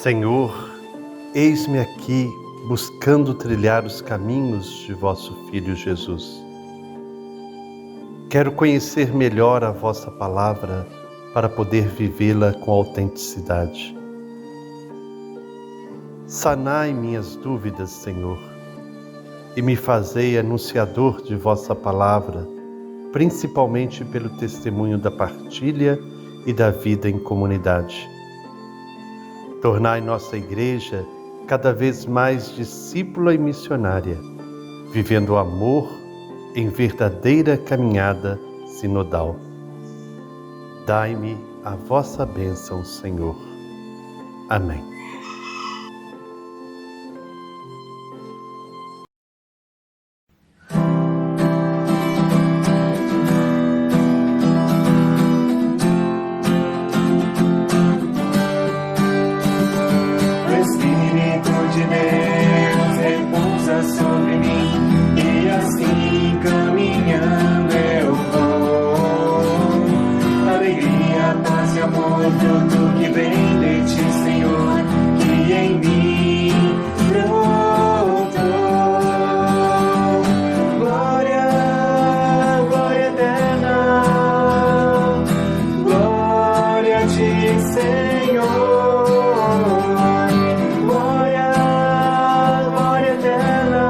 Senhor, eis-me aqui buscando trilhar os caminhos de vosso Filho Jesus. Quero conhecer melhor a vossa palavra para poder vivê-la com autenticidade. Sanai minhas dúvidas, Senhor, e me fazei anunciador de vossa palavra, principalmente pelo testemunho da partilha e da vida em comunidade. Tornai nossa igreja cada vez mais discípula e missionária, vivendo o amor em verdadeira caminhada sinodal. Dai-me a vossa bênção, Senhor. Amém. Fruto que vem de ti, Senhor, que em mim brotou. Glória, glória eterna, glória a ti, Senhor. Glória, glória eterna,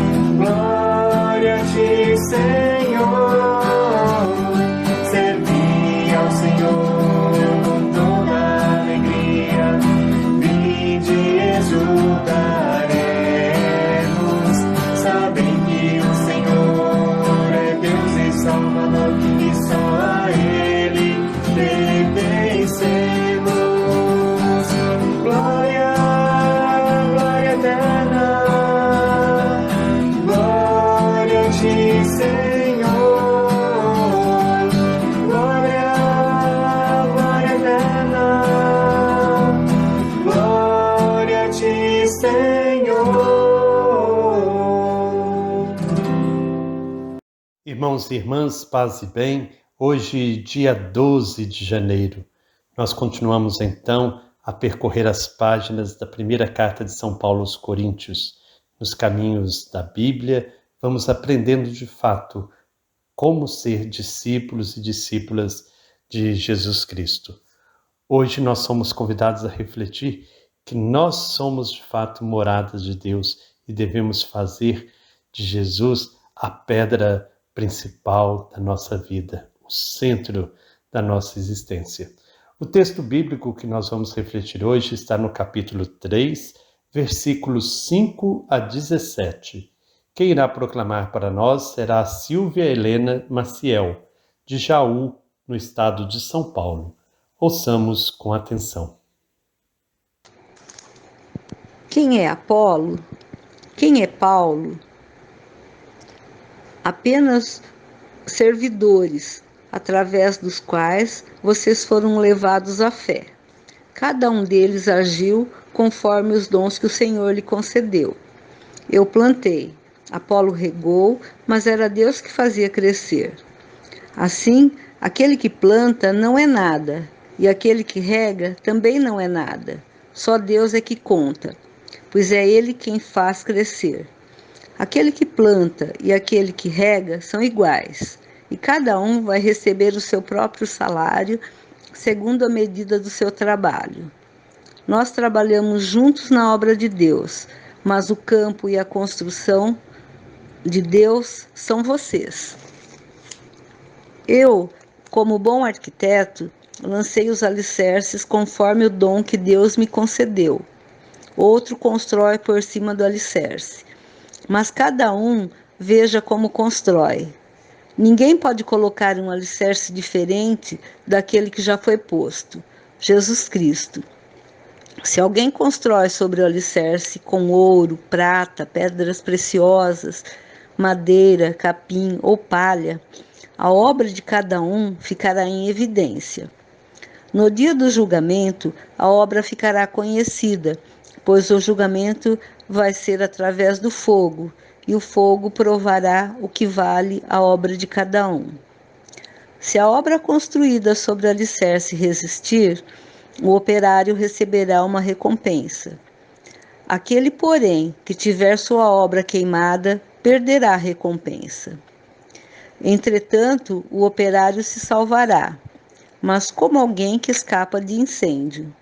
glória a ti, Senhor. Irmãos e irmãs, paz e bem, hoje, dia 12 de janeiro, nós continuamos então a percorrer as páginas da primeira carta de São Paulo aos Coríntios. Nos caminhos da Bíblia, vamos aprendendo de fato como ser discípulos e discípulas de Jesus Cristo. Hoje nós somos convidados a refletir que nós somos de fato moradas de Deus e devemos fazer de Jesus a pedra principal da nossa vida, o centro da nossa existência. O texto bíblico que nós vamos refletir hoje está no capítulo 3, versículos 5 a 17. Quem irá proclamar para nós será a Silvia Helena Maciel, de Jaú, no estado de São Paulo. Ouçamos com atenção. Quem é Apolo? Quem é Paulo? Apenas servidores, através dos quais vocês foram levados à fé. Cada um deles agiu conforme os dons que o Senhor lhe concedeu. Eu plantei, Apolo regou, mas era Deus que fazia crescer. Assim, aquele que planta não é nada, e aquele que rega também não é nada. Só Deus é que conta, pois é Ele quem faz crescer. Aquele que planta e aquele que rega são iguais, e cada um vai receber o seu próprio salário, segundo a medida do seu trabalho. Nós trabalhamos juntos na obra de Deus, mas o campo e a construção de Deus são vocês. Eu, como bom arquiteto, lancei os alicerces conforme o dom que Deus me concedeu. Outro constrói por cima do alicerce. Mas cada um veja como constrói. Ninguém pode colocar um alicerce diferente daquele que já foi posto, Jesus Cristo. Se alguém constrói sobre o alicerce com ouro, prata, pedras preciosas, madeira, capim ou palha, a obra de cada um ficará em evidência. No dia do julgamento, a obra ficará conhecida, pois o julgamento vai ser através do fogo, e o fogo provará o que vale a obra de cada um. Se a obra construída sobre o alicerce resistir, o operário receberá uma recompensa. Aquele, porém, que tiver sua obra queimada, perderá a recompensa. Entretanto, o operário se salvará, mas como alguém que escapa de incêndio.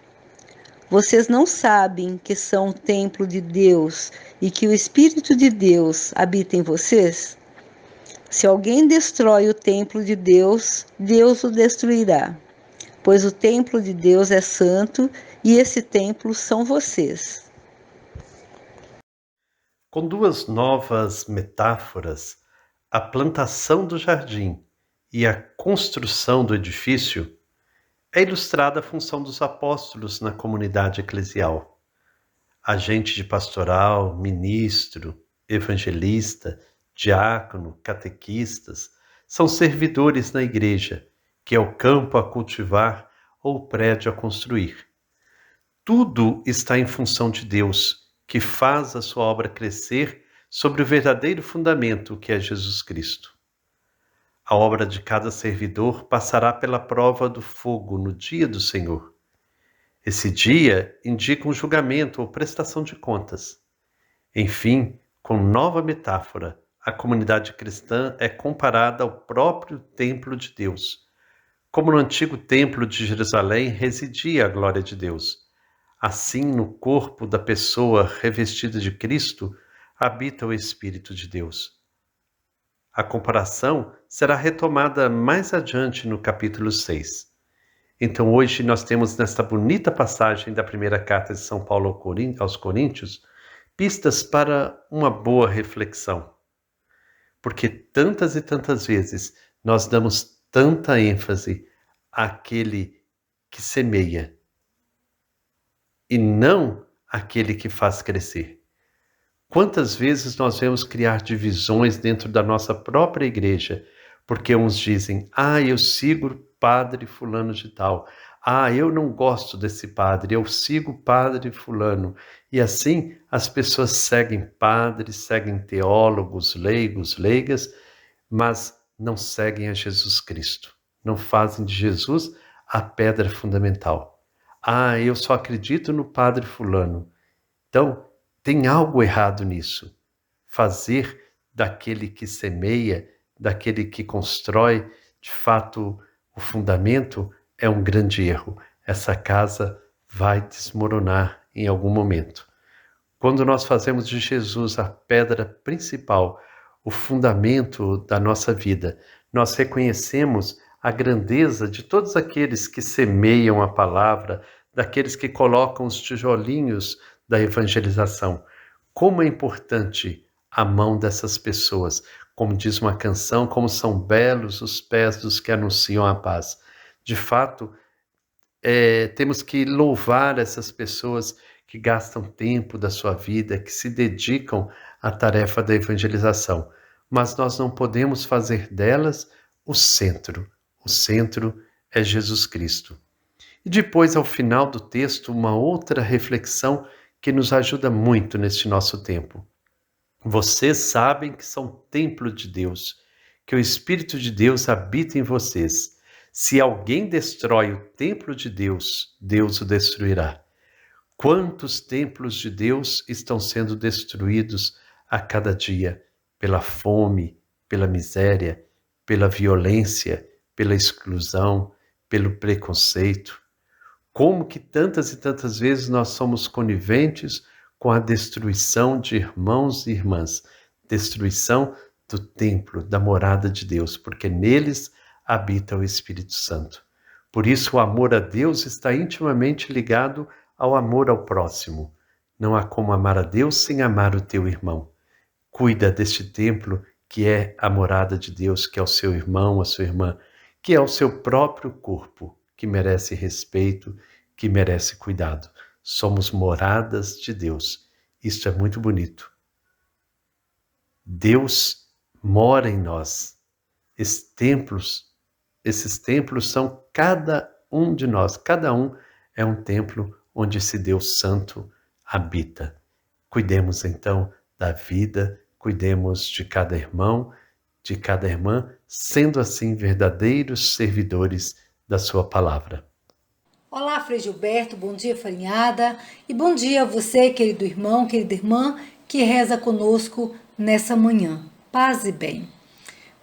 Vocês não sabem que são o templo de Deus e que o Espírito de Deus habita em vocês? Se alguém destrói o templo de Deus, Deus o destruirá, pois o templo de Deus é santo e esse templo são vocês. Com duas novas metáforas, a plantação do jardim e a construção do edifício, é ilustrada a função dos apóstolos na comunidade eclesial. Agente de pastoral, ministro, evangelista, diácono, catequistas, são servidores na igreja, que é o campo a cultivar ou o prédio a construir. Tudo está em função de Deus, que faz a sua obra crescer sobre o verdadeiro fundamento que é Jesus Cristo. A obra de cada servidor passará pela prova do fogo no dia do Senhor. Esse dia indica um julgamento ou prestação de contas. Enfim, com nova metáfora, a comunidade cristã é comparada ao próprio templo de Deus. Como no antigo templo de Jerusalém residia a glória de Deus, assim no corpo da pessoa revestida de Cristo habita o Espírito de Deus. A comparação será retomada mais adiante no capítulo 6. Então hoje nós temos nesta bonita passagem da primeira carta de São Paulo aos Coríntios, pistas para uma boa reflexão. Porque tantas e tantas vezes nós damos tanta ênfase àquele que semeia e não àquele que faz crescer. Quantas vezes nós vemos criar divisões dentro da nossa própria igreja, porque uns dizem, eu sigo o padre fulano de tal, eu não gosto desse padre, eu sigo o padre fulano. E assim as pessoas seguem padres, seguem teólogos, leigos, leigas, mas não seguem a Jesus Cristo, não fazem de Jesus a pedra fundamental. Eu só acredito no padre fulano. Então, tem algo errado nisso. Fazer daquele que semeia, daquele que constrói, de fato, o fundamento é um grande erro. Essa casa vai desmoronar em algum momento. Quando nós fazemos de Jesus a pedra principal, o fundamento da nossa vida, nós reconhecemos a grandeza de todos aqueles que semeiam a palavra, daqueles que colocam os tijolinhos da evangelização. Como é importante a mão dessas pessoas. Como diz uma canção, como são belos os pés dos que anunciam a paz. De fato, temos que louvar essas pessoas que gastam tempo da sua vida, que se dedicam à tarefa da evangelização. Mas nós não podemos fazer delas o centro. O centro é Jesus Cristo. E depois, ao final do texto, uma outra reflexão que nos ajuda muito neste nosso tempo. Vocês sabem que são templo de Deus, que o Espírito de Deus habita em vocês. Se alguém destrói o templo de Deus, Deus o destruirá. Quantos templos de Deus estão sendo destruídos a cada dia pela fome, pela miséria, pela violência, pela exclusão, pelo preconceito? Como que tantas e tantas vezes nós somos coniventes com a destruição de irmãos e irmãs, destruição do templo, da morada de Deus, porque neles habita o Espírito Santo. Por isso o amor a Deus está intimamente ligado ao amor ao próximo. Não há como amar a Deus sem amar o teu irmão. Cuida deste templo que é a morada de Deus, que é o seu irmão, a sua irmã, que é o seu próprio corpo, que merece respeito, que merece cuidado. Somos moradas de Deus. Isto é muito bonito. Deus mora em nós. Esses templos são cada um de nós. Cada um é um templo onde esse Deus Santo habita. Cuidemos então da vida, cuidemos de cada irmão, de cada irmã, sendo assim verdadeiros servidores da sua palavra. Olá, Frei Gilberto, bom dia, farinhada, e bom dia a você, querido irmão, querida irmã, que reza conosco nessa manhã. Paz e bem.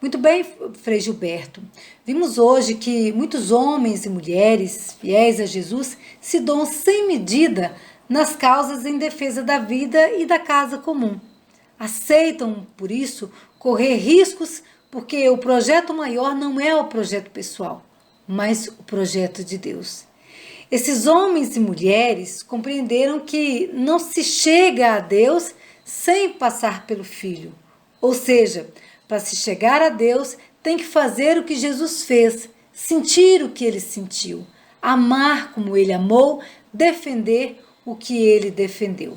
Muito bem, Frei Gilberto. Vimos hoje que muitos homens e mulheres fiéis a Jesus se doam sem medida nas causas em defesa da vida e da casa comum. Aceitam, por isso, correr riscos porque o projeto maior não é o projeto pessoal, mas o projeto de Deus. Esses homens e mulheres compreenderam que não se chega a Deus sem passar pelo Filho. Ou seja, para se chegar a Deus, tem que fazer o que Jesus fez, sentir o que ele sentiu, amar como ele amou, defender o que ele defendeu.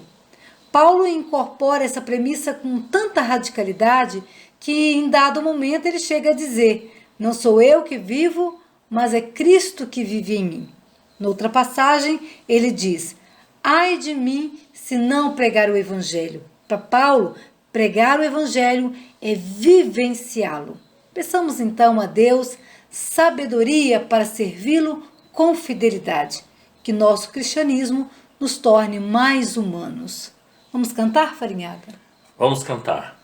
Paulo incorpora essa premissa com tanta radicalidade que, em dado momento, ele chega a dizer: não sou eu que vivo, mas é Cristo que vive em mim. Noutra passagem, ele diz: ai de mim se não pregar o Evangelho. Para Paulo, pregar o Evangelho é vivenciá-lo. Peçamos então a Deus sabedoria para servi-lo com fidelidade. Que nosso cristianismo nos torne mais humanos. Vamos cantar, farinhada? Vamos cantar.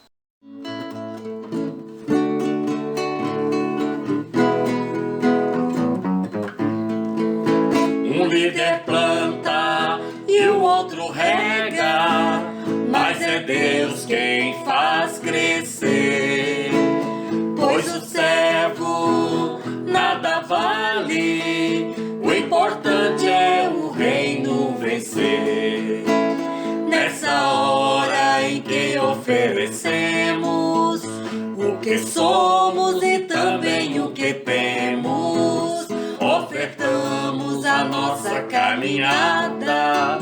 Um líder planta e o outro rega, mas é Deus quem faz crescer. Pois o servo nada vale, o importante é o reino vencer. Nessa hora em que oferecemos o que somos e também o que temos, ofertamos a nossa caminhada.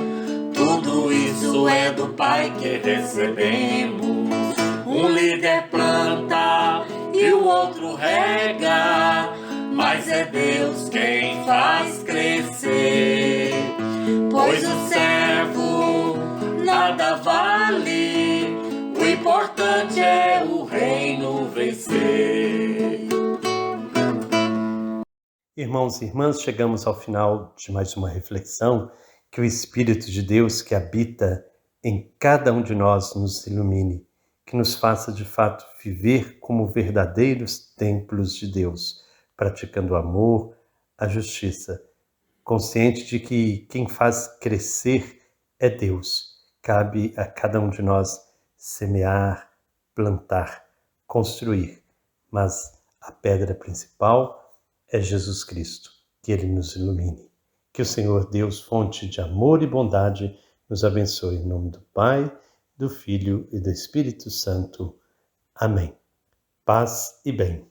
Tudo isso é do Pai que recebemos. Um líder planta e o outro rega, mas é Deus quem faz crescer. Pois o servo nada vale, o importante é o reino vencer. Irmãos e irmãs, chegamos ao final de mais uma reflexão. Que o Espírito de Deus que habita em cada um de nós nos ilumine, que nos faça de fato viver como verdadeiros templos de Deus, praticando o amor, a justiça, consciente de que quem faz crescer é Deus. Cabe a cada um de nós semear, plantar, construir, mas a pedra principal é Jesus Cristo, que Ele nos ilumine. Que o Senhor Deus, fonte de amor e bondade, nos abençoe em nome do Pai, do Filho e do Espírito Santo. Amém. Paz e bem.